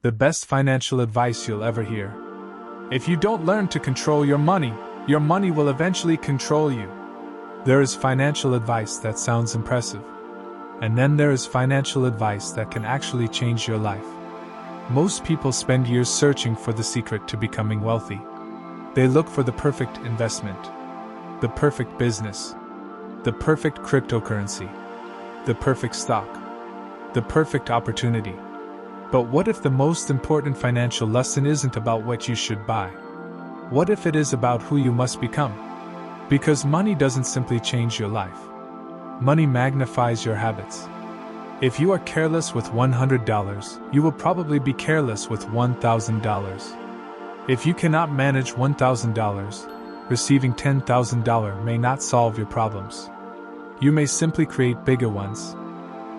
The best financial advice you'll ever hear. If you don't learn to control your money will eventually control you. There is financial advice that sounds impressive. And then there is financial advice that can actually change your life. Most people spend years searching for the secret to becoming wealthy. They look for the perfect investment, the perfect business, the perfect cryptocurrency, the perfect stock, the perfect opportunity. But what if the most important financial lesson isn't about what you should buy? What if it is about who you must become? Because money doesn't simply change your life. Money magnifies your habits. If you are careless with $100, you will probably be careless with $1,000. If you cannot manage $1,000, receiving $10,000 may not solve your problems. You may simply create bigger ones.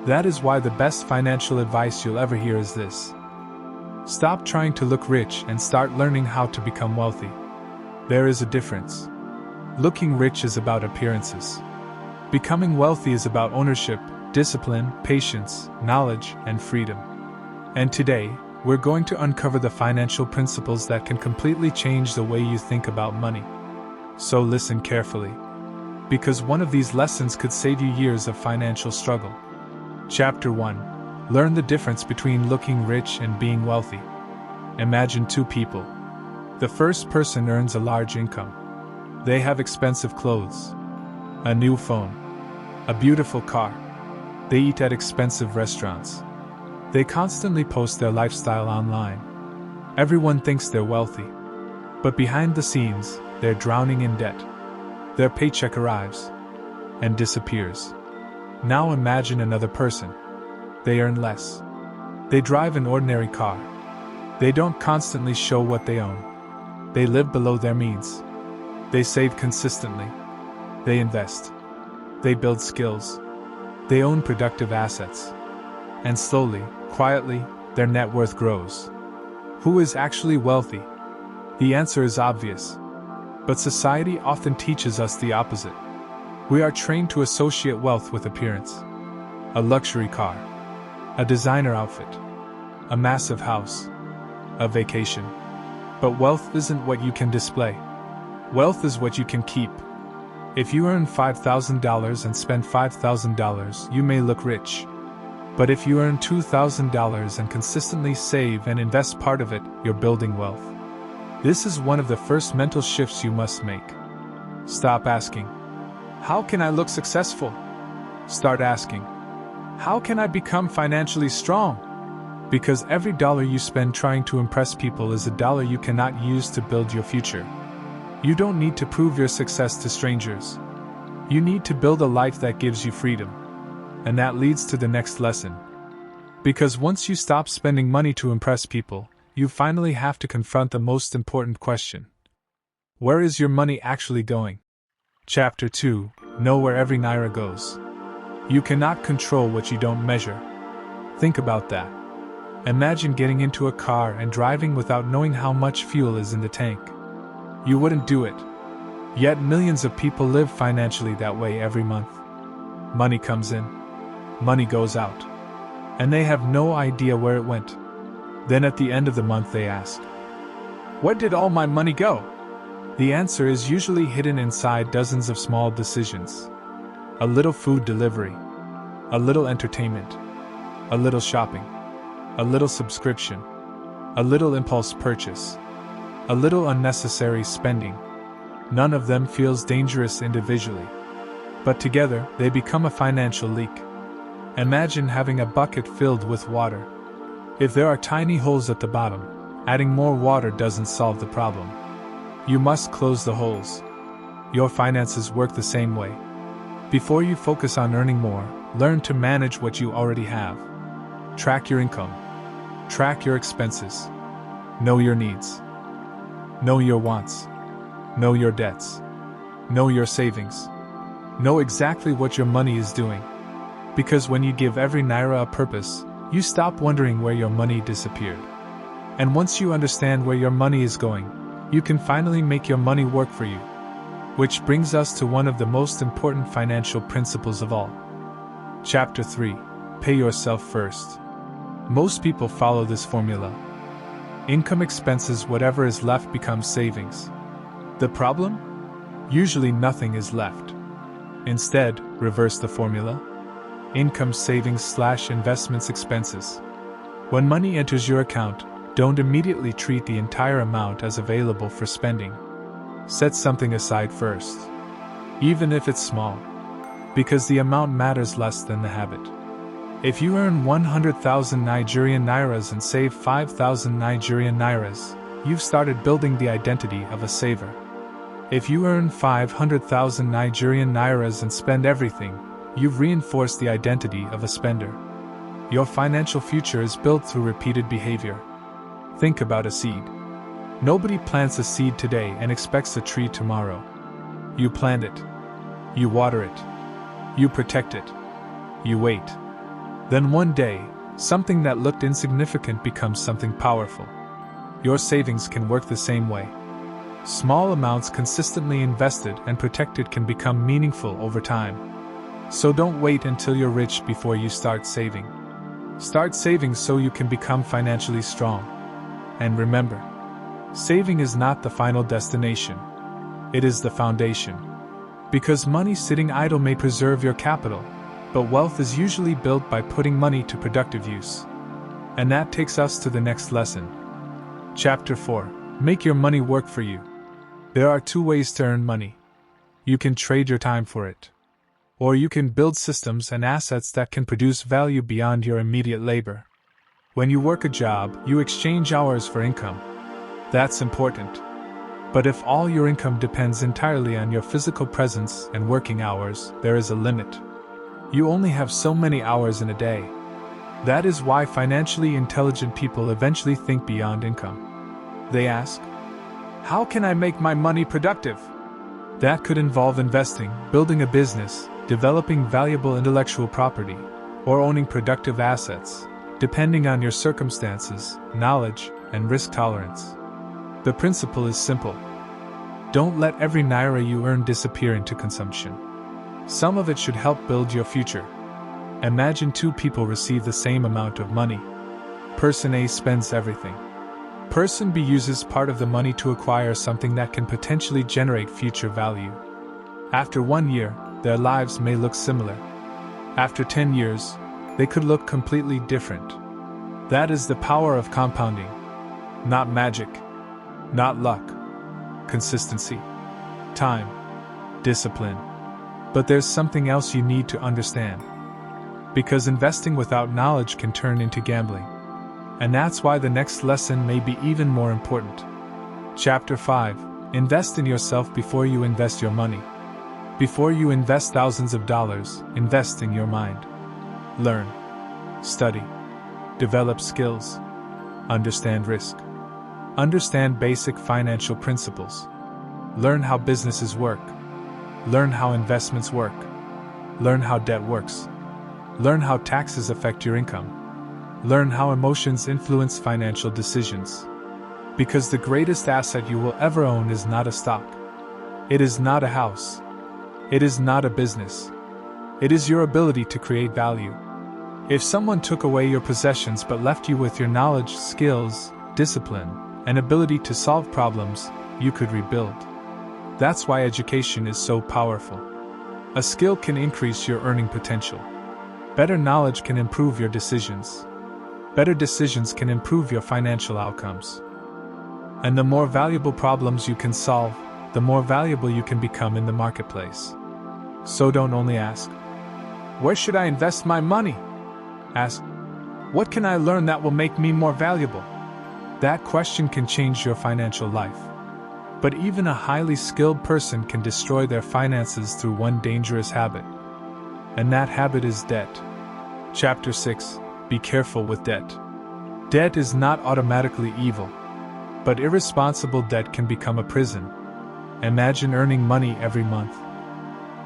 That is why the best financial advice you'll ever hear is this. Stop trying to look rich and start learning how to become wealthy. There is a difference. Looking rich is about appearances. Becoming wealthy is about ownership, discipline, patience, knowledge, and freedom. And today, we're going to uncover the financial principles that can completely change the way you think about money. So listen carefully. Because one of these lessons could save you years of financial struggle. Chapter 1. Learn the difference between looking rich and being wealthy. Imagine two people. The first person earns a large income. They have expensive clothes, a new phone, a beautiful car. They eat at expensive restaurants. They constantly post their lifestyle online. Everyone thinks they're wealthy. But behind the scenes, they're drowning in debt. Their paycheck arrives and disappears. Now imagine another person. They earn less. They drive an ordinary car. They don't constantly show what they own. They live below their means. They save consistently. They invest. They build skills. They own productive assets. And slowly, quietly, their net worth grows. Who is actually wealthy? The answer is obvious. But society often teaches us the opposite. We are trained to associate wealth with appearance. A luxury car. A designer outfit. A massive house. A vacation. But wealth isn't what you can display. Wealth is what you can keep. If you earn $5,000 and spend $5,000, you may look rich. But if you earn $2,000 and consistently save and invest part of it, you're building wealth. This is one of the first mental shifts you must make. Stop asking, how can I look successful? Start asking, how can I become financially strong? Because every dollar you spend trying to impress people is a dollar you cannot use to build your future. You don't need to prove your success to strangers. You need to build a life that gives you freedom. And that leads to the next lesson. Because once you stop spending money to impress people, you finally have to confront the most important question. Where is your money actually going? Chapter 2. Know where every naira goes. You cannot control what you don't measure. Think about that. Imagine getting into a car and driving without knowing how much fuel is in the tank. You wouldn't do it. Yet millions of people live financially that way every month. Money comes in. Money goes out. And they have no idea where it went. Then at the end of the month they ask, where did all my money go? The answer is usually hidden inside dozens of small decisions. A little food delivery. A little entertainment. A little shopping. A little subscription. A little impulse purchase. A little unnecessary spending. None of them feels dangerous individually. But together, they become a financial leak. Imagine having a bucket filled with water. If there are tiny holes at the bottom, adding more water doesn't solve the problem. You must close the holes. Your finances work the same way. Before you focus on earning more, learn to manage what you already have. Track your income. Track your expenses. Know your needs. Know your wants. Know your debts. Know your savings. Know exactly what your money is doing. Because when you give every naira a purpose, you stop wondering where your money disappeared. And once you understand where your money is going, you can finally make your money work for you. Which brings us to one of the most important financial principles of all. Chapter 3. Pay yourself first. Most people follow this formula. Income expenses, whatever is left becomes savings. The problem? Usually nothing is left. Instead, reverse the formula. Income savings / investments expenses. When money enters your account, don't immediately treat the entire amount as available for spending. Set something aside first, even if it's small, because the amount matters less than the habit. If you earn 100,000 Nigerian Nairas and save 5,000 Nigerian Nairas, you've started building the identity of a saver. If you earn 500,000 Nigerian Nairas and spend everything, you've reinforced the identity of a spender. Your financial future is built through repeated behavior. Think about a seed. Nobody plants a seed today and expects a tree tomorrow. You plant it. You water it. You protect it. You wait. Then one day, something that looked insignificant becomes something powerful. Your savings can work the same way. Small amounts consistently invested and protected can become meaningful over time. So don't wait until you're rich before you start saving. Start saving so you can become financially strong. And remember, saving is not the final destination. It is the foundation. Because money sitting idle may preserve your capital, but wealth is usually built by putting money to productive use. And that takes us to the next lesson. Chapter 4. Make your money work for you. There are two ways to earn money. You can trade your time for it. Or you can build systems and assets that can produce value beyond your immediate labor. When you work a job, you exchange hours for income. That's important. But if all your income depends entirely on your physical presence and working hours, there is a limit. You only have so many hours in a day. That is why financially intelligent people eventually think beyond income. They ask, how can I make my money productive? That could involve investing, building a business, developing valuable intellectual property, or owning productive assets, depending on your circumstances, knowledge, and risk tolerance. The principle is simple. Don't let every naira you earn disappear into consumption. Some of it should help build your future. Imagine two people receive the same amount of money. Person A spends everything. Person B uses part of the money to acquire something that can potentially generate future value. After 1 year, their lives may look similar. After 10 years, they could look completely different. That is the power of compounding. Not magic. Not luck. Consistency. Time. Discipline. But there's something else you need to understand. Because investing without knowledge can turn into gambling. And that's why the next lesson may be even more important. Chapter 5. Invest in yourself before you invest your money. Before you invest thousands of dollars, invest in your mind. Learn. Study. Develop skills. Understand risk. Understand basic financial principles. Learn how businesses work. Learn how investments work. Learn how debt works. Learn how taxes affect your income. Learn how emotions influence financial decisions. Because the greatest asset you will ever own is not a stock. It is not a house. It is not a business. It is your ability to create value. If someone took away your possessions but left you with your knowledge, skills, discipline, and ability to solve problems, you could rebuild. That's why education is so powerful. A skill can increase your earning potential. Better knowledge can improve your decisions. Better decisions can improve your financial outcomes. And the more valuable problems you can solve, the more valuable you can become in the marketplace. So don't only ask, where should I invest my money? Ask, what can I learn that will make me more valuable? That question can change your financial life. But even a highly skilled person can destroy their finances through one dangerous habit. And that habit is debt. Chapter 6. Be careful with debt. Debt is not automatically evil. But irresponsible debt can become a prison. Imagine earning money every month.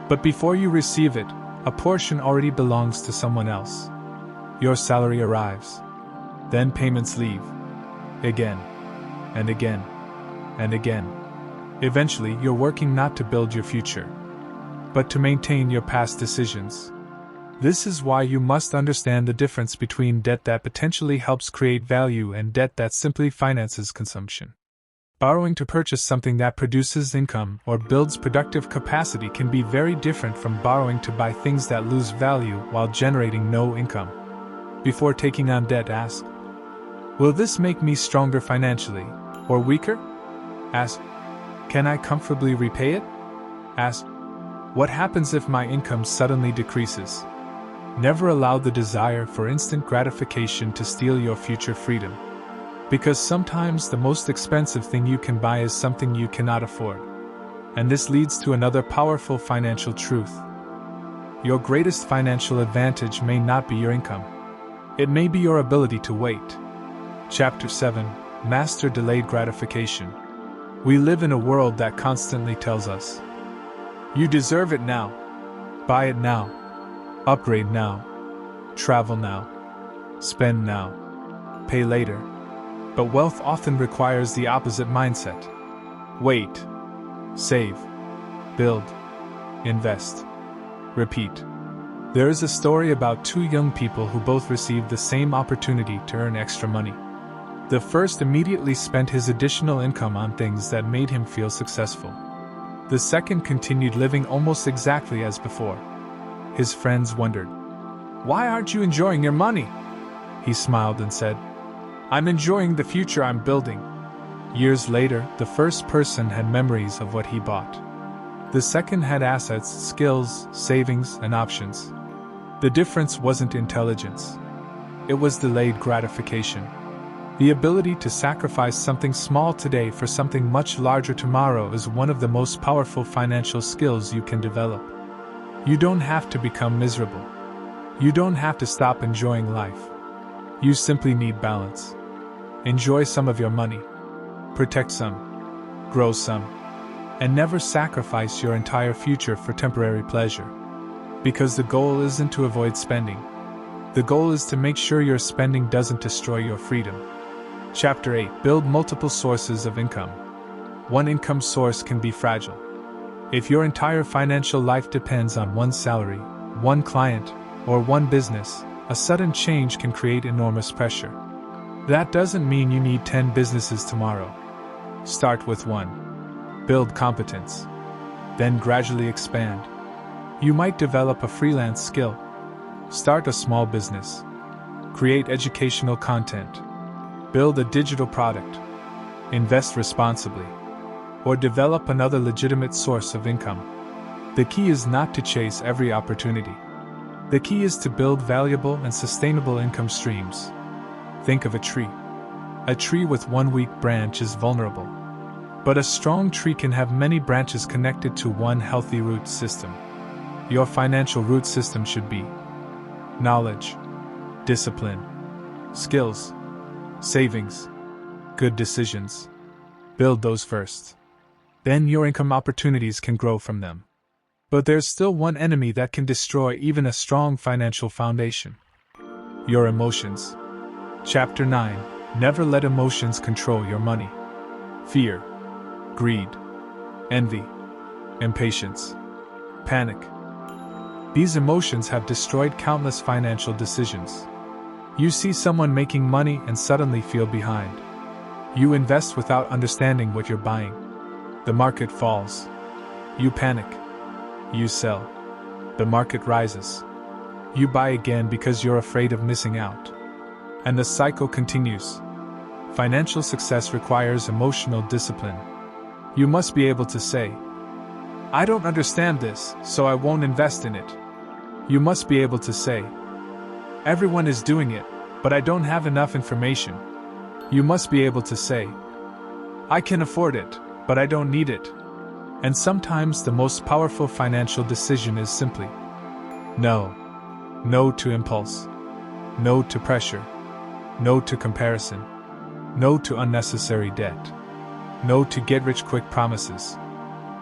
But before you receive it, a portion already belongs to someone else. Your salary arrives. Then payments leave. Again. And again. And again. Eventually, you're working not to build your future, but to maintain your past decisions. This is why you must understand the difference between debt that potentially helps create value and debt that simply finances consumption. Borrowing to purchase something that produces income or builds productive capacity can be very different from borrowing to buy things that lose value while generating no income. Before taking on debt, ask, will this make me stronger financially or weaker? Ask, can I comfortably repay it? Ask, what happens if my income suddenly decreases? Never allow the desire for instant gratification to steal your future freedom. Because sometimes the most expensive thing you can buy is something you cannot afford. And this leads to another powerful financial truth. Your greatest financial advantage may not be your income. It may be your ability to wait. Chapter 7: Master Delayed Gratification. We live in a world that constantly tells us, you deserve it now. Buy it now. Upgrade now. Travel now. Spend now. Pay later. But wealth often requires the opposite mindset. Wait. Save. Build. Invest. Repeat. There is a story about two young people who both received the same opportunity to earn extra money. The first immediately spent his additional income on things that made him feel successful. The second continued living almost exactly as before. His friends wondered, why aren't you enjoying your money? He smiled and said, I'm enjoying the future I'm building. Years later, the first person had memories of what he bought. The second had assets, skills, savings, and options. The difference wasn't intelligence. It was delayed gratification. The ability to sacrifice something small today for something much larger tomorrow is one of the most powerful financial skills you can develop. You don't have to become miserable. You don't have to stop enjoying life. You simply need balance. Enjoy some of your money. Protect some. Grow some. And never sacrifice your entire future for temporary pleasure. Because the goal isn't to avoid spending. The goal is to make sure your spending doesn't destroy your freedom. Chapter 8: Build multiple sources of income. One income source can be fragile. If your entire financial life depends on one salary, one client, or one business, a sudden change can create enormous pressure. That doesn't mean you need 10 businesses tomorrow. Start with one. Build competence. Then gradually expand. You might develop a freelance skill. Start a small business. Create educational content. Build a digital product. Invest responsibly. Or develop another legitimate source of income. The key is not to chase every opportunity. The key is to build valuable and sustainable income streams. Think of a tree. A tree with one weak branch is vulnerable. But a strong tree can have many branches connected to one healthy root system. Your financial root system should be knowledge, discipline, skills, savings, good decisions. Build those first. Then your income opportunities can grow from them. But there's still one enemy that can destroy even a strong financial foundation. Your emotions. Chapter 9: Never let emotions control your money. Fear, greed, envy, impatience, panic. These emotions have destroyed countless financial decisions. You see someone making money and suddenly feel behind. You invest without understanding what you're buying. The market falls. You panic. You sell. The market rises. You buy again because you're afraid of missing out. And the cycle continues. Financial success requires emotional discipline. You must be able to say, I don't understand this, so I won't invest in it. You must be able to say, everyone is doing it, but I don't have enough information. You must be able to say, I can afford it, but I don't need it. And sometimes the most powerful financial decision is simply no. No to impulse. No to pressure. No to comparison. No to unnecessary debt. No to get-rich-quick promises.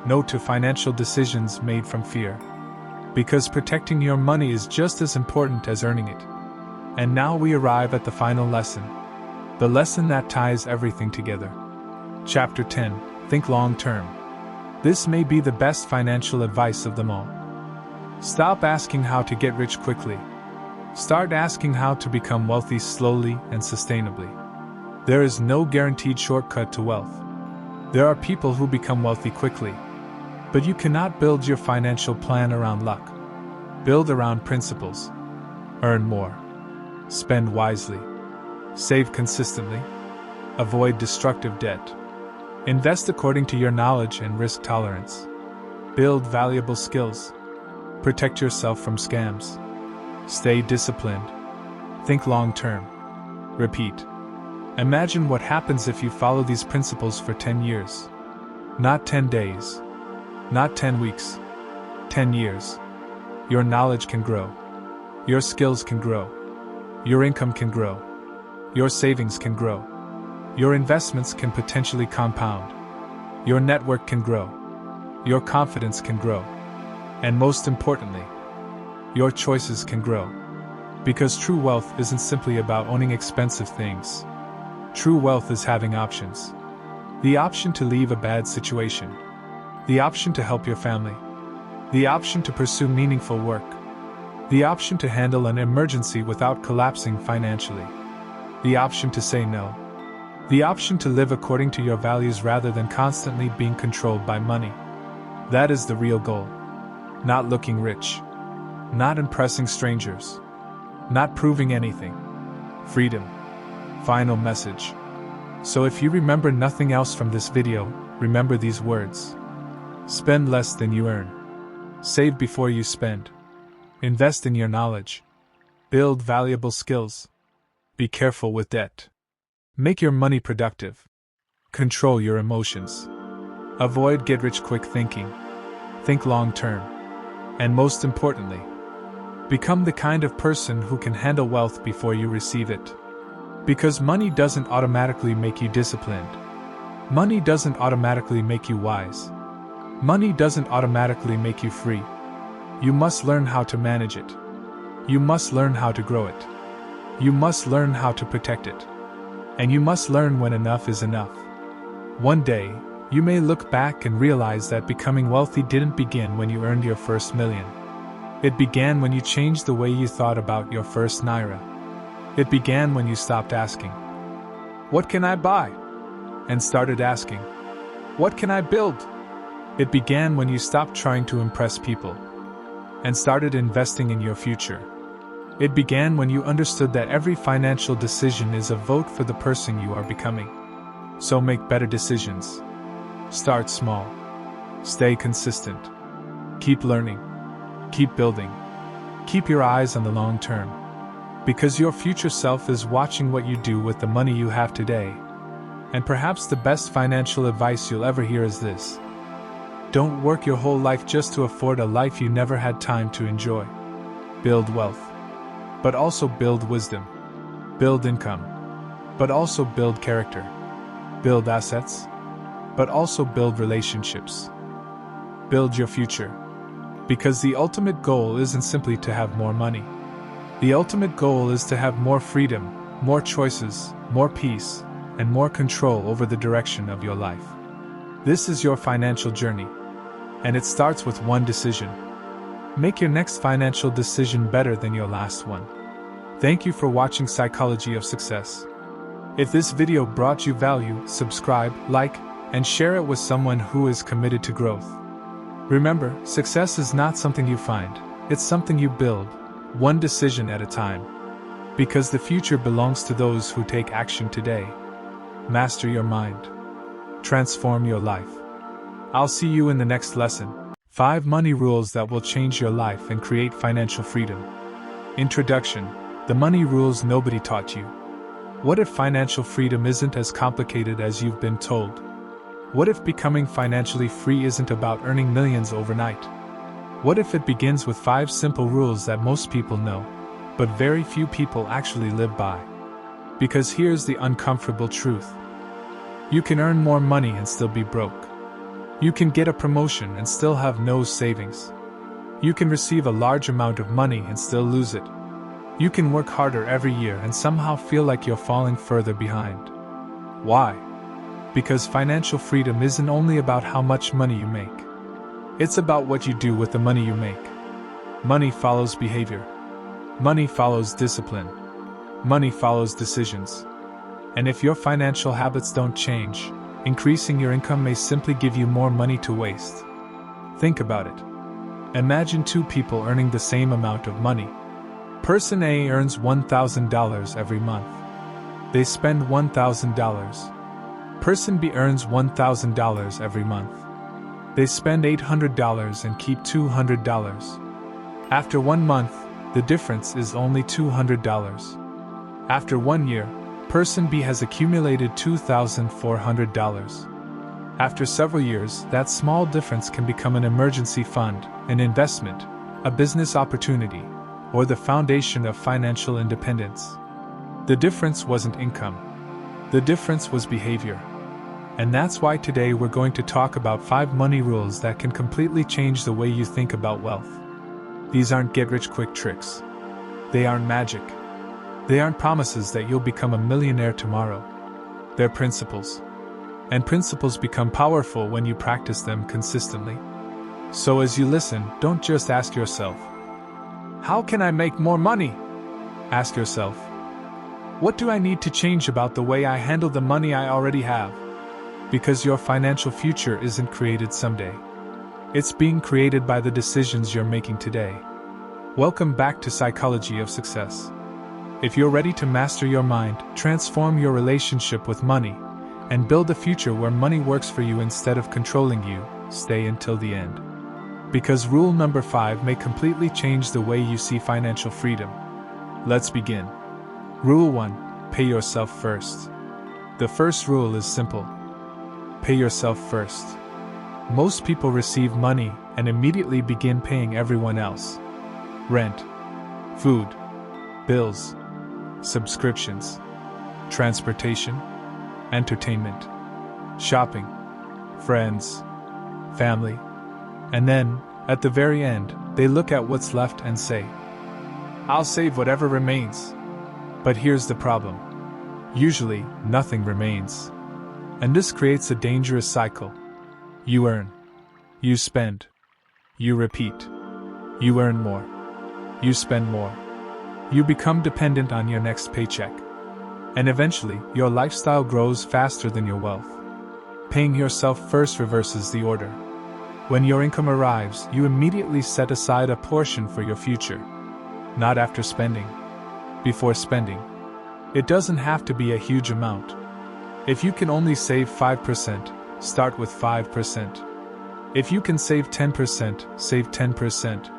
No to financial decisions made from fear. Because protecting your money is just as important as earning it. And now we arrive at the final lesson. The lesson that ties everything together. Chapter 10: Think long-term. This may be the best financial advice of them all. Stop asking how to get rich quickly. Start asking how to become wealthy slowly and sustainably. There is no guaranteed shortcut to wealth. There are people who become wealthy quickly. But you cannot build your financial plan around luck. Build around principles. Earn more. Spend wisely. Save consistently. Avoid destructive debt. Invest according to your knowledge and risk tolerance. Build valuable skills. Protect yourself from scams. Stay disciplined. Think long term. Repeat. Imagine what happens if you follow these principles for 10 years. Not 10 days. Not 10 weeks. 10 years. Your knowledge can grow. Your skills can grow. Your income can grow. Your savings can grow. Your investments can potentially compound. Your network can grow. Your confidence can grow. And most importantly, your choices can grow. Because true wealth isn't simply about owning expensive things. True wealth is having options. The option to leave a bad situation. The option to help your family. The option to pursue meaningful work. The option to handle an emergency without collapsing financially. The option to say no. The option to live according to your values rather than constantly being controlled by money. That is the real goal. Not looking rich. Not impressing strangers. Not proving anything. Freedom. Final message. So if you remember nothing else from this video, remember these words. Spend less than you earn. Save before you spend. Invest in your knowledge. Build valuable skills. Be careful with debt. Make your money productive. Control your emotions. Avoid get-rich-quick thinking. Think long-term. And most importantly, become the kind of person who can handle wealth before you receive it. Because money doesn't automatically make you disciplined. Money doesn't automatically make you wise. Money doesn't automatically make you free. You must learn how to manage it. You must learn how to grow it. You must learn how to protect it. And you must learn when enough is enough. One day, you may look back and realize that becoming wealthy didn't begin when you earned your first million. It began when you changed the way you thought about your first naira. It began when you stopped asking, "What can I buy?" and started asking, "What can I build?" It began when you stopped trying to impress people and started investing in your future. It began when you understood that every financial decision is a vote for the person you are becoming. So make better decisions. Start small. Stay consistent. Keep learning. Keep building. Keep your eyes on the long term. Because your future self is watching what you do with the money you have today. And perhaps the best financial advice you'll ever hear is this. Don't work your whole life just to afford a life you never had time to enjoy. Build wealth. But also build wisdom. Build income. But also build character. Build assets. But also build relationships. Build your future. Because the ultimate goal isn't simply to have more money. The ultimate goal is to have more freedom, more choices, more peace, and more control over the direction of your life. This is your financial journey. And it starts with one decision. Make your next financial decision better than your last one. Thank you for watching Psychology of Success. If this video brought you value, subscribe, like, and share it with someone who is committed to growth. Remember, success is not something you find, it's something you build, one decision at a time. Because the future belongs to those who take action today. Master your mind. Transform your life. I'll see you in the next lesson. 5 money rules that will change your life and create financial freedom. Introduction. The money rules nobody taught you. What if financial freedom isn't as complicated as you've been told? What if becoming financially free isn't about earning millions overnight? What if it begins with 5 simple rules that most people know, but very few people actually live by? Because here's the uncomfortable truth. You can earn more money and still be broke. You can get a promotion and still have no savings. You can receive a large amount of money and still lose it. You can work harder every year and somehow feel like you're falling further behind. Why? Because financial freedom isn't only about how much money you make. It's about what you do with the money you make. Money follows behavior. Money follows discipline. Money follows decisions. And if your financial habits don't change, increasing your income may simply give you more money to waste. Think about it. Imagine two people earning the same amount of money. Person A earns $1,000 every month. They spend $1,000. Person B earns $1,000 every month. They spend $800 and keep $200. After 1 month, the difference is only $200. After 1 year, Person B has accumulated $2,400. After several years, that small difference can become an emergency fund, an investment, a business opportunity, or the foundation of financial independence. The difference wasn't income. The difference was behavior. And that's why today we're going to talk about 5 money rules that can completely change the way you think about wealth. These aren't get-rich-quick tricks. They aren't magic. They aren't promises that you'll become a millionaire tomorrow. They're principles. And principles become powerful when you practice them consistently. So as you listen, don't just ask yourself, how can I make more money? Ask yourself, what do I need to change about the way I handle the money I already have? Because your financial future isn't created someday. It's being created by the decisions you're making today. Welcome back to Psychology of Success. If you're ready to master your mind, transform your relationship with money, and build a future where money works for you instead of controlling you, stay until the end. Because rule number 5 may completely change the way you see financial freedom. Let's begin. Rule 1. Pay yourself first. The first rule is simple. Pay yourself first. Most people receive money and immediately begin paying everyone else. Rent, food, bills, subscriptions, transportation, entertainment, shopping, friends, family, and then, at the very end, they look at what's left and say, I'll save whatever remains. But here's the problem. Usually, nothing remains. And this creates a dangerous cycle. You earn. You spend. You repeat. You earn more. You spend more. You become dependent on your next paycheck. And eventually, your lifestyle grows faster than your wealth. Paying yourself first reverses the order. When your income arrives, you immediately set aside a portion for your future. Not after spending. Before spending. It doesn't have to be a huge amount. If you can only save 5%, start with 5%. If you can save 10%, save 10%.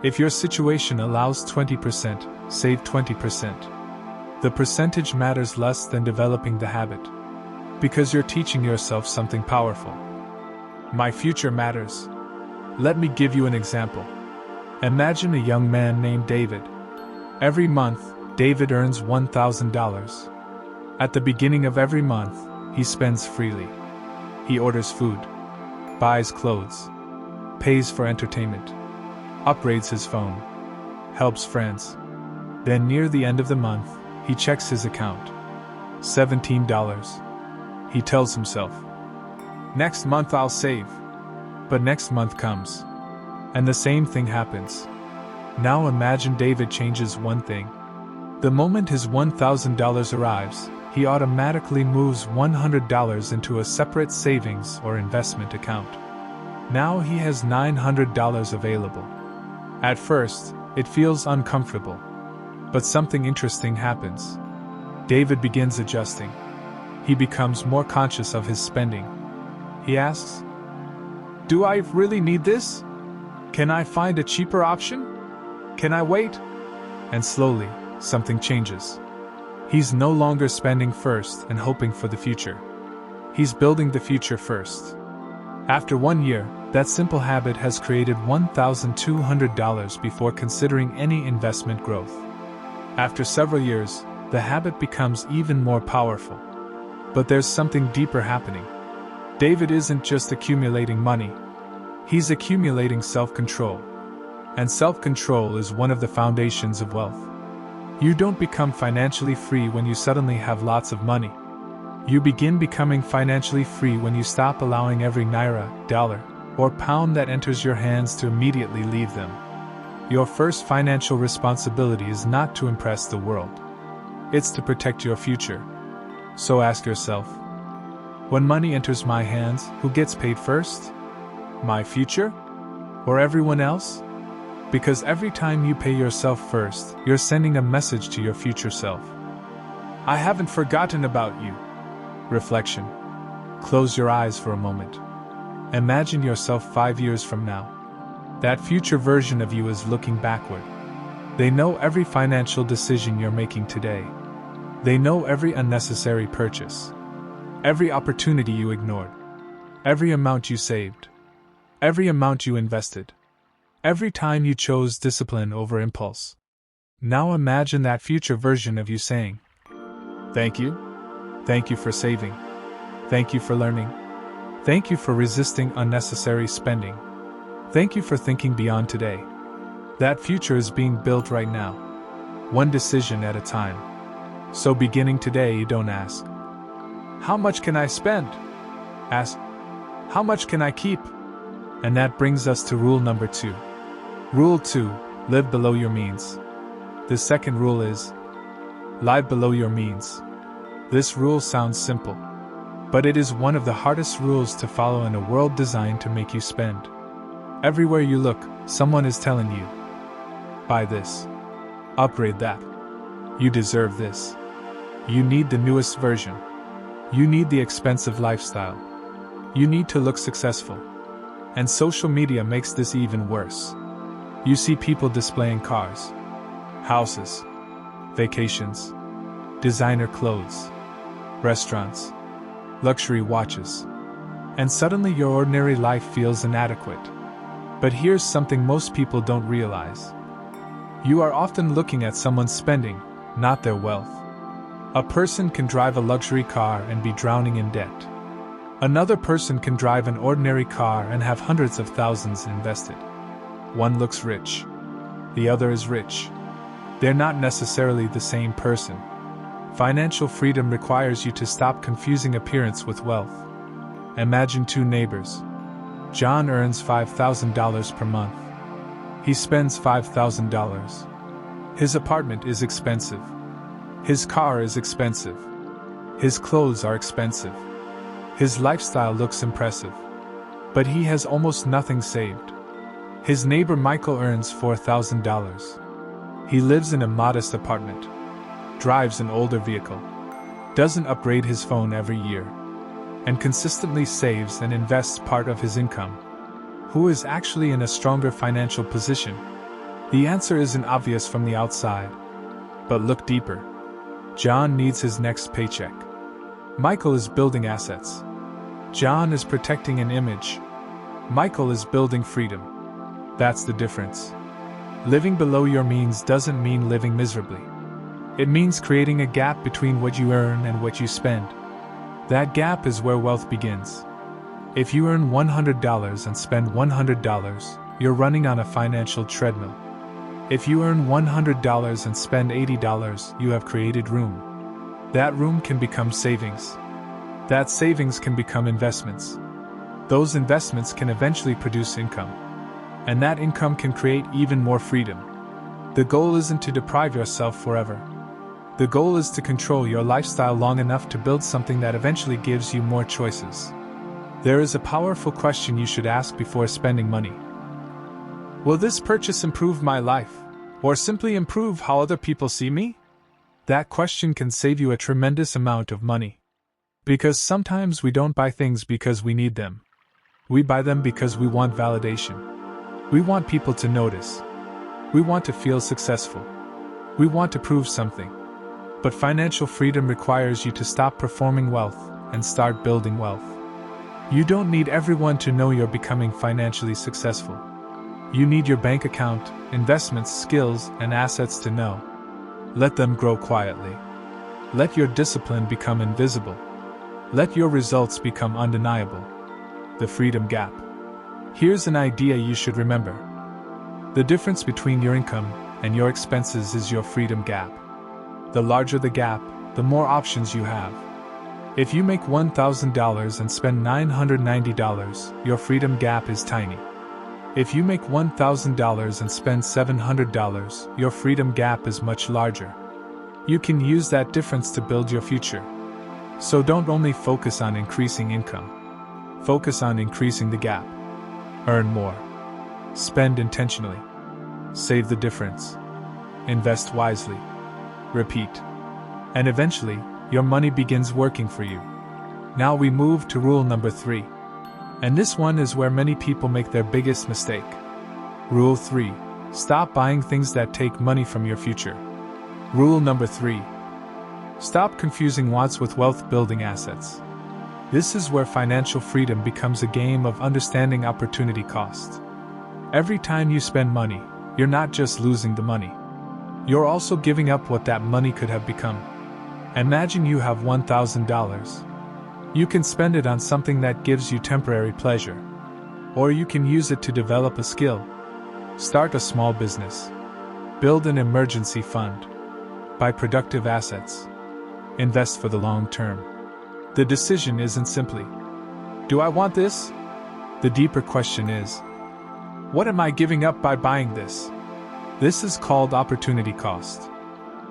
If your situation allows 20%, save 20%. The percentage matters less than developing the habit. Because you're teaching yourself something powerful. My future matters. Let me give you an example. Imagine a young man named David. Every month, David earns $1,000. At the beginning of every month, he spends freely. He orders food, buys clothes, pays for entertainment, upgrades his phone, helps friends. Then near the end of the month, he checks his account. $17. He tells himself, next month I'll save. But next month comes. And the same thing happens. Now imagine David changes one thing. The moment his $1,000 arrives, he automatically moves $100 into a separate savings or investment account. Now he has $900 available. At first, it feels uncomfortable. But something interesting happens. David begins adjusting. He becomes more conscious of his spending. He asks, do I really need this? Can I find a cheaper option? Can I wait? And slowly, something changes. He's no longer spending first and hoping for the future. He's building the future first. After 1 year, that simple habit has created $1,200 before considering any investment growth. After several years, the habit becomes even more powerful. But there's something deeper happening. David isn't just accumulating money. He's accumulating self-control. And self-control is one of the foundations of wealth. You don't become financially free when you suddenly have lots of money. You begin becoming financially free when you stop allowing every naira, dollar, or pound that enters your hands to immediately leave them. Your first financial responsibility is not to impress the world. It's to protect your future. So ask yourself, when money enters my hands, who gets paid first? My future? Or everyone else? Because every time you pay yourself first, you're sending a message to your future self. I haven't forgotten about you. Reflection. Close your eyes for a moment. Imagine yourself 5 years from now. That future version of you is looking backward. They know every financial decision you're making today. They know every unnecessary purchase, every opportunity you ignored, every amount you saved, every amount you invested, every time you chose discipline over impulse. Now imagine that future version of you saying, "Thank you. Thank you for saving. Thank you for learning. Thank you for resisting unnecessary spending. Thank you for thinking beyond today." That future is being built right now, one decision at a time. So beginning today, you don't ask, "How much can I spend?" Ask, "How much can I keep?" And that brings us to rule number 2. Rule 2, live below your means. The second rule is, live below your means. This rule sounds simple, but it is one of the hardest rules to follow in a world designed to make you spend. Everywhere you look, someone is telling you, buy this, upgrade that, you deserve this. You need the newest version. You need the expensive lifestyle. You need to look successful. And social media makes this even worse. You see people displaying cars, houses, vacations, designer clothes, restaurants, luxury watches. And suddenly your ordinary life feels inadequate. But here's something most people don't realize. You are often looking at someone's spending, not their wealth. A person can drive a luxury car and be drowning in debt. Another person can drive an ordinary car and have hundreds of thousands invested. One looks rich. The other is rich. They're not necessarily the same person. Financial freedom requires you to stop confusing appearance with wealth. Imagine 2 neighbors. John earns $5,000 per month. He spends $5,000. His apartment is expensive. His car is expensive. His clothes are expensive. His lifestyle looks impressive. But he has almost nothing saved. His neighbor Michael earns $4,000. He lives in a modest apartment, drives an older vehicle, doesn't upgrade his phone every year, and consistently saves and invests part of his income. Who is actually in a stronger financial position? The answer isn't obvious from the outside. But look deeper. John needs his next paycheck. Michael is building assets. John is protecting an image. Michael is building freedom. That's the difference. Living below your means doesn't mean living miserably. It means creating a gap between what you earn and what you spend. That gap is where wealth begins. If you earn $100 and spend $100, you're running on a financial treadmill. If you earn $100 and spend $80, you have created room. That room can become savings. That savings can become investments. Those investments can eventually produce income. And that income can create even more freedom. The goal isn't to deprive yourself forever. The goal is to control your lifestyle long enough to build something that eventually gives you more choices. There is a powerful question you should ask before spending money. Will this purchase improve my life, or simply improve how other people see me? That question can save you a tremendous amount of money. Because sometimes we don't buy things because we need them. We buy them because we want validation. We want people to notice. We want to feel successful. We want to prove something. But financial freedom requires you to stop performing wealth and start building wealth. You don't need everyone to know you're becoming financially successful. You need your bank account, investments, skills, and assets to know. Let them grow quietly. Let your discipline become invisible. Let your results become undeniable. The freedom gap. Here's an idea you should remember. The difference between your income and your expenses is your freedom gap. The larger the gap, the more options you have. If you make $1,000 and spend $990, your freedom gap is tiny. If you make $1,000 and spend $700, your freedom gap is much larger. You can use that difference to build your future. So don't only focus on increasing income. Focus on increasing the gap. Earn more. Spend intentionally. Save the difference. Invest wisely. Repeat. And eventually, your money begins working for you. Now we move to rule number 3. And this one is where many people make their biggest mistake. Rule 3. Stop buying things that take money from your future. Rule number 3. Stop confusing wants with wealth-building assets. This is where financial freedom becomes a game of understanding opportunity cost. Every time you spend money, you're not just losing the money. You're also giving up what that money could have become. Imagine you have $1,000. You can spend it on something that gives you temporary pleasure. Or you can use it to develop a skill. Start a small business. Build an emergency fund. Buy productive assets. Invest for the long term. The decision isn't simply, do I want this? The deeper question is, what am I giving up by buying this? This is called opportunity cost.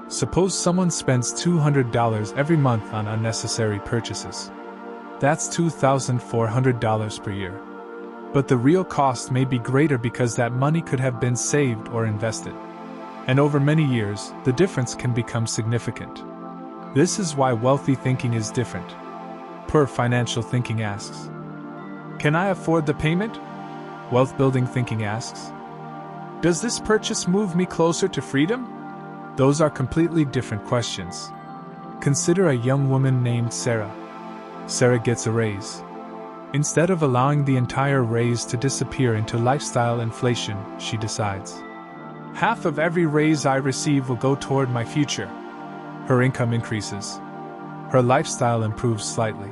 Suppose someone spends $200 every month on unnecessary purchases. That's $2,400 per year. But the real cost may be greater because that money could have been saved or invested. And over many years, the difference can become significant. This is why wealthy thinking is different. Poor financial thinking asks, can I afford the payment? Wealth-building thinking asks, does this purchase move me closer to freedom? Those are completely different questions. Consider a young woman named Sarah. Sarah gets a raise. Instead of allowing the entire raise to disappear into lifestyle inflation, she decides, half of every raise I receive will go toward my future. Her income increases. Her lifestyle improves slightly.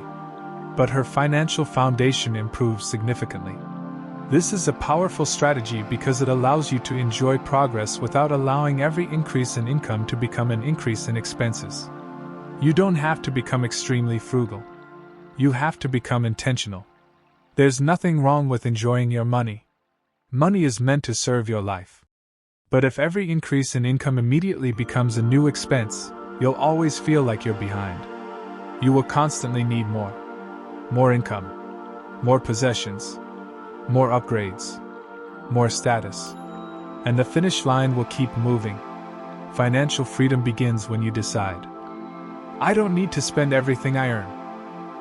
But her financial foundation improves significantly. This is a powerful strategy because it allows you to enjoy progress without allowing every increase in income to become an increase in expenses. You don't have to become extremely frugal. You have to become intentional. There's nothing wrong with enjoying your money. Money is meant to serve your life. But if every increase in income immediately becomes a new expense, you'll always feel like you're behind. You will constantly need more. More income. More possessions. More upgrades. More status. And the finish line will keep moving. Financial freedom begins when you decide, I don't need to spend everything I earn.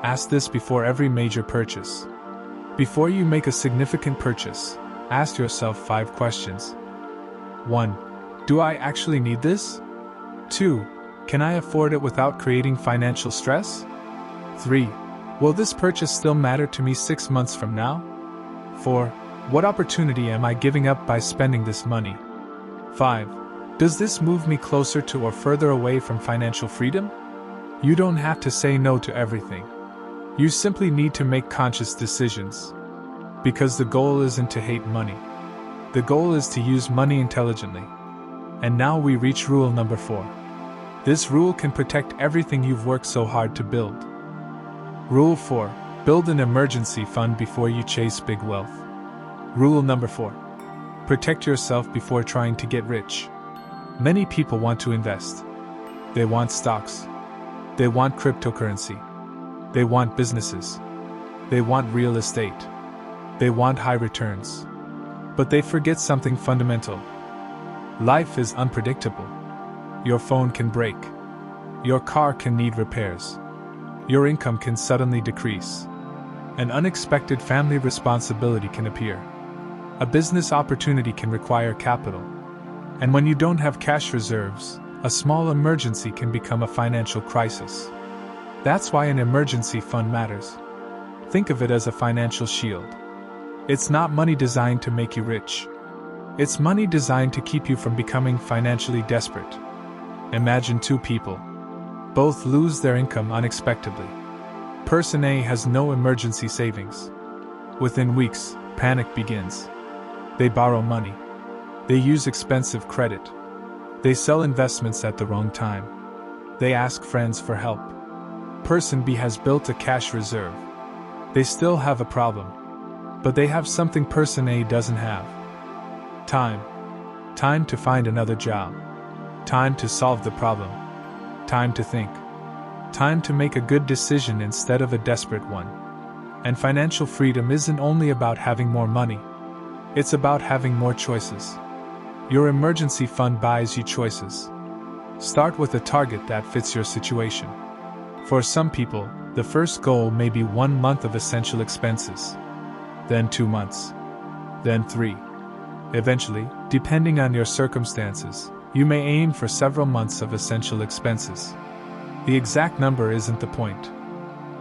Ask this before every major purchase. Before you make a significant purchase, ask yourself 5 questions. 1. Do I actually need this? 2. Can I afford it without creating financial stress? 3. Will this purchase still matter to me 6 months from now? 4. What opportunity am I giving up by spending this money? 5. Does this move me closer to or further away from financial freedom? You don't have to say no to everything. You simply need to make conscious decisions. Because the goal isn't to hate money. The goal is to use money intelligently. And now we reach rule number 4. This rule can protect everything you've worked so hard to build. Rule 4. Build an emergency fund before you chase big wealth. Rule number 4. Protect yourself before trying to get rich. Many people want to invest. They want stocks. They want cryptocurrency. They want businesses. They want real estate. They want high returns. But they forget something fundamental. Life is unpredictable. Your phone can break. Your car can need repairs. Your income can suddenly decrease. An unexpected family responsibility can appear. A business opportunity can require capital. And when you don't have cash reserves, a small emergency can become a financial crisis. That's why an emergency fund matters. Think of it as a financial shield. It's not money designed to make you rich. It's money designed to keep you from becoming financially desperate. Imagine 2 people. Both lose their income unexpectedly. Person A has no emergency savings. Within weeks, panic begins. They borrow money. They use expensive credit. They sell investments at the wrong time. They ask friends for help. Person B has built a cash reserve. They still have a problem. but they have something person A doesn't have. Time. Time to find another job. Time to solve the problem. Time to think. Time to make a good decision instead of a desperate one. And financial freedom isn't only about having more money. It's about having more choices. Your emergency fund buys you choices. Start with a target that fits your situation. For some people, the first goal may be 1 month of essential expenses. Then 2 months. Then 3. Eventually, depending on your circumstances, you may aim for several months of essential expenses. The exact number isn't the point.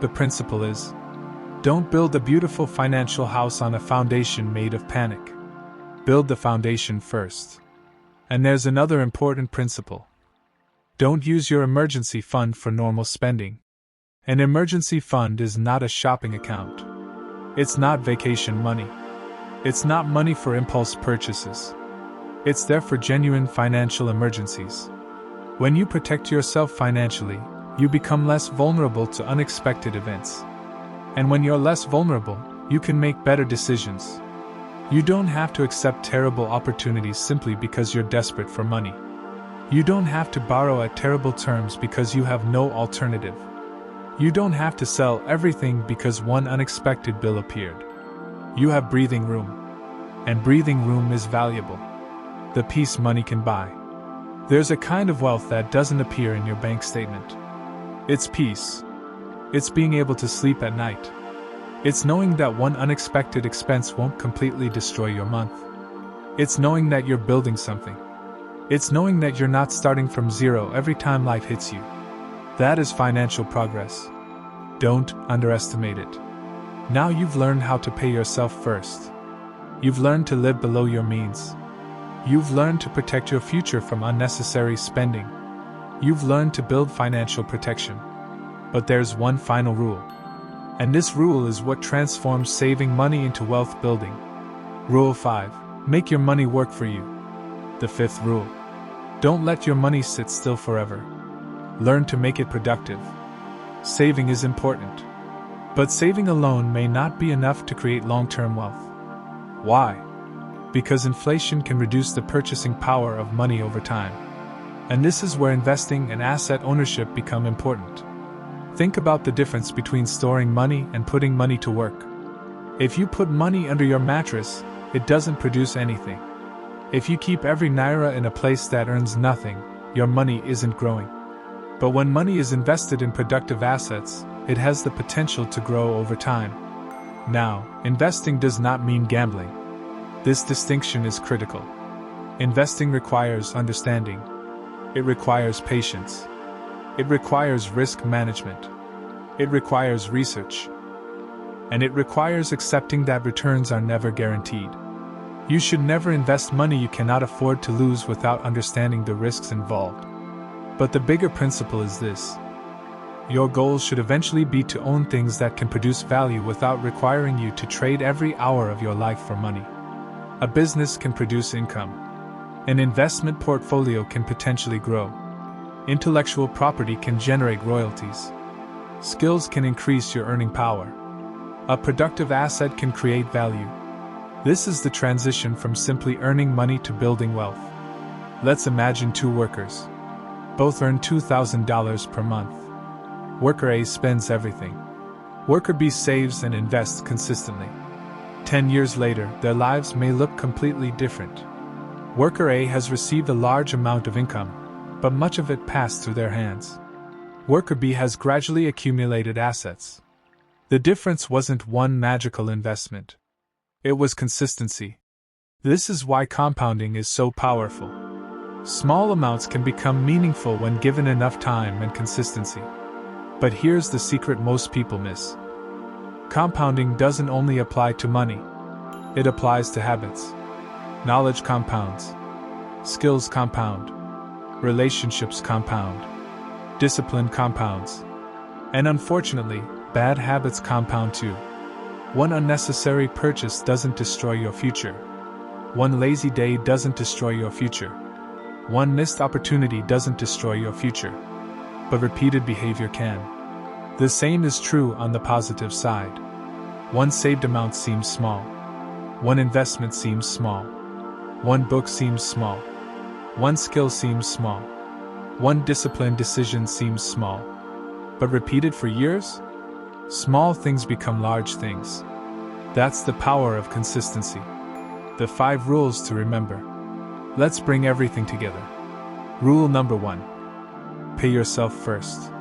The principle is, don't build a beautiful financial house on a foundation made of panic. Build the foundation first. And there's another important principle. Don't use your emergency fund for normal spending. An emergency fund is not a shopping account. It's not vacation money. It's not money for impulse purchases. It's there for genuine financial emergencies. When you protect yourself financially, you become less vulnerable to unexpected events. And when you're less vulnerable, you can make better decisions. You don't have to accept terrible opportunities simply because you're desperate for money. You don't have to borrow at terrible terms because you have no alternative. You don't have to sell everything because one unexpected bill appeared. You have breathing room. And breathing room is valuable. The peace money can buy. There's a kind of wealth that doesn't appear in your bank statement. It's peace. It's being able to sleep at night. It's knowing that one unexpected expense won't completely destroy your month. It's knowing that you're building something. It's knowing that you're not starting from zero every time life hits you. That is financial progress. Don't underestimate it. Now you've learned how to pay yourself first. You've learned to live below your means. You've learned to protect your future from unnecessary spending. You've learned to build financial protection. But there's one final rule. And this rule is what transforms saving money into wealth building. Rule 5. Make your money work for you. The 5th rule. Don't let your money sit still forever. Learn to make it productive. Saving is important. But saving alone may not be enough to create long-term wealth. Why? Because inflation can reduce the purchasing power of money over time. And this is where investing and asset ownership become important. Think about the difference between storing money and putting money to work. If you put money under your mattress, it doesn't produce anything. If you keep every naira in a place that earns nothing, your money isn't growing. But when money is invested in productive assets, it has the potential to grow over time. Now, investing does not mean gambling. This distinction is critical. Investing requires understanding. It requires patience. It requires risk management. It requires research. And it requires accepting that returns are never guaranteed. You should never invest money you cannot afford to lose without understanding the risks involved. But the bigger principle is this. Your goal should eventually be to own things that can produce value without requiring you to trade every hour of your life for money. A business can produce income. An investment portfolio can potentially grow. Intellectual property can generate royalties. Skills can increase your earning power. A productive asset can create value. This is the transition from simply earning money to building wealth. Let's imagine 2 workers. Both earn $2,000 per month. Worker A spends everything. Worker B saves and invests consistently. 10 years later, their lives may look completely different. Worker A has received a large amount of income, but much of it passed through their hands. Worker B has gradually accumulated assets. The difference wasn't one magical investment. It was consistency. This is why compounding is so powerful. Small amounts can become meaningful when given enough time and consistency. But here's the secret most people miss. Compounding doesn't only apply to money. It applies to habits. Knowledge compounds. Skills compound. Relationships compound. Discipline compounds. And unfortunately, bad habits compound too. One unnecessary purchase doesn't destroy your future. One lazy day doesn't destroy your future. One missed opportunity doesn't destroy your future. But repeated behavior can. The same is true on the positive side. One saved amount seems small. One investment seems small. One book seems small. One skill seems small. One disciplined decision seems small. But repeated for years? Small things become large things. That's the power of consistency. The 5 rules to remember. Let's bring everything together. Rule number 1. Pay yourself first.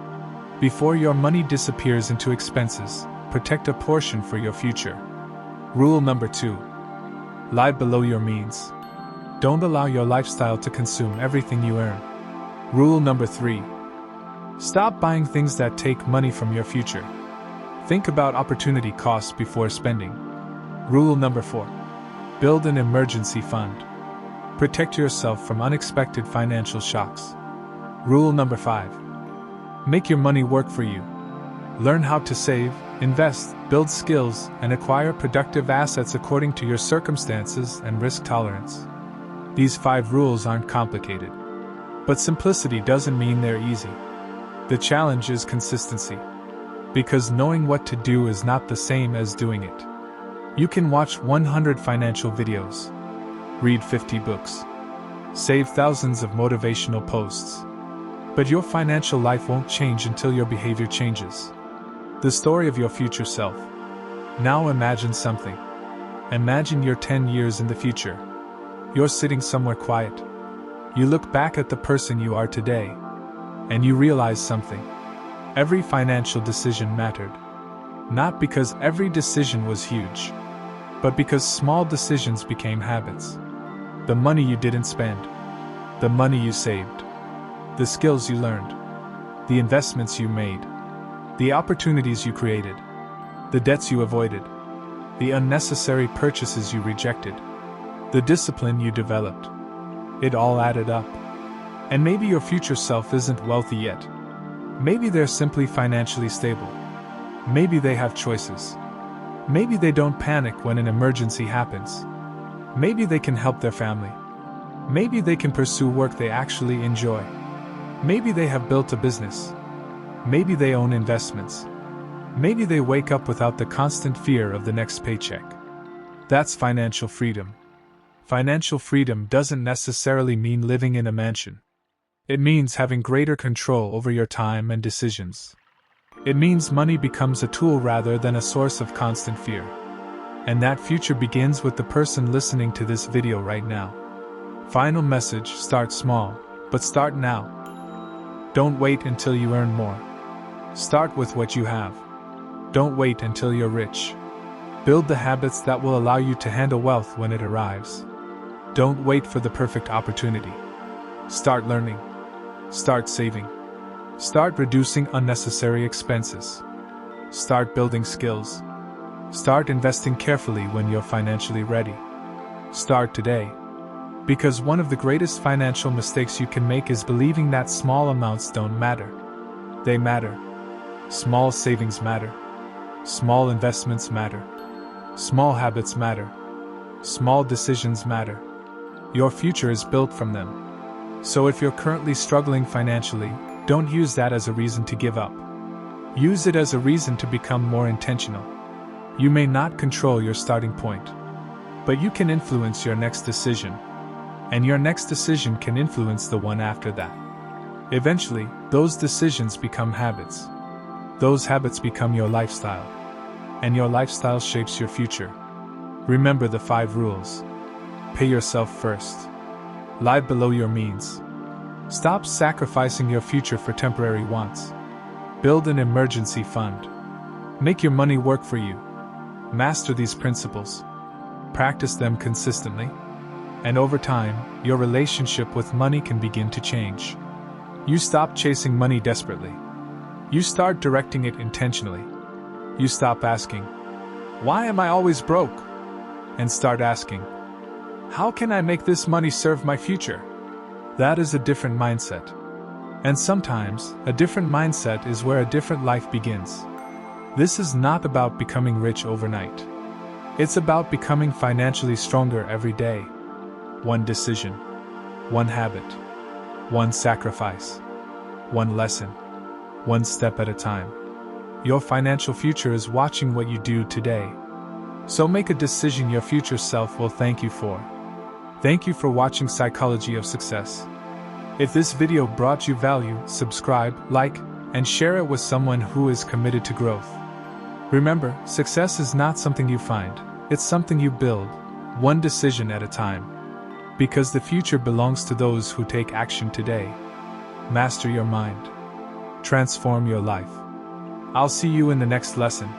Before your money disappears into expenses, protect a portion for your future. Rule number 2. Live below your means. Don't allow your lifestyle to consume everything you earn. Rule number 3. Stop buying things that take money from your future. Think about opportunity costs before spending. Rule number 4. Build an emergency fund. Protect yourself from unexpected financial shocks. Rule number 5. Make your money work for you. Learn how to save, invest, build skills, and acquire productive assets according to your circumstances and risk tolerance. These 5 rules aren't complicated. But simplicity doesn't mean they're easy. The challenge is consistency. Because knowing what to do is not the same as doing it. You can watch 100 financial videos, read 50 books, save thousands of motivational posts. But your financial life won't change until your behavior changes. The story of your future self. Now imagine something. Imagine you're 10 years in the future. You're sitting somewhere quiet. You look back at the person you are today, and you realize something. Every financial decision mattered. Not because every decision was huge, but because small decisions became habits. The money you didn't spend, the money you saved, the skills you learned, the investments you made, the opportunities you created, the debts you avoided, the unnecessary purchases you rejected, the discipline you developed. It all added up. And maybe your future self isn't wealthy yet. Maybe they're simply financially stable. Maybe they have choices. Maybe they don't panic when an emergency happens. Maybe they can help their family. Maybe they can pursue work they actually enjoy. Maybe they have built a business. Maybe they own investments. Maybe they wake up without the constant fear of the next paycheck. That's financial freedom. Financial freedom doesn't necessarily mean living in a mansion. It means having greater control over your time and decisions. It means money becomes a tool rather than a source of constant fear. And that future begins with the person listening to this video right now. Final message: start small, but start now. Don't wait until you earn more. Start with what you have. Don't wait until you're rich. Build the habits that will allow you to handle wealth when it arrives. Don't wait for the perfect opportunity. Start learning. Start saving. Start reducing unnecessary expenses. Start building skills. Start investing carefully when you're financially ready. Start today. Because one of the greatest financial mistakes you can make is believing that small amounts don't matter. They matter. Small savings matter. Small investments matter. Small habits matter. Small decisions matter. Your future is built from them. So if you're currently struggling financially, don't use that as a reason to give up. Use it as a reason to become more intentional. You may not control your starting point, but you can influence your next decision. And your next decision can influence the one after that. Eventually, those decisions become habits. Those habits become your lifestyle. And your lifestyle shapes your future. Remember the 5 rules. Pay yourself first. Live below your means. Stop sacrificing your future for temporary wants. Build an emergency fund. Make your money work for you. Master these principles. Practice them consistently. And over time, your relationship with money can begin to change. You stop chasing money desperately. You start directing it intentionally. You stop asking, "Why am I always broke?" and start asking, "How can I make this money serve my future?" That is a different mindset. And sometimes, a different mindset is where a different life begins. This is not about becoming rich overnight. It's about becoming financially stronger every day. One decision, one habit, one sacrifice, one lesson, one step at a time. Your financial future is watching what you do today. So make a decision your future self will thank you for. Thank you for watching Psychology of Success. If this video brought you value, subscribe, like, and share it with someone who is committed to growth. Remember, success is not something you find, it's something you build, one decision at a time. Because the future belongs to those who take action today. Master your mind. Transform your life. I'll see you in the next lesson.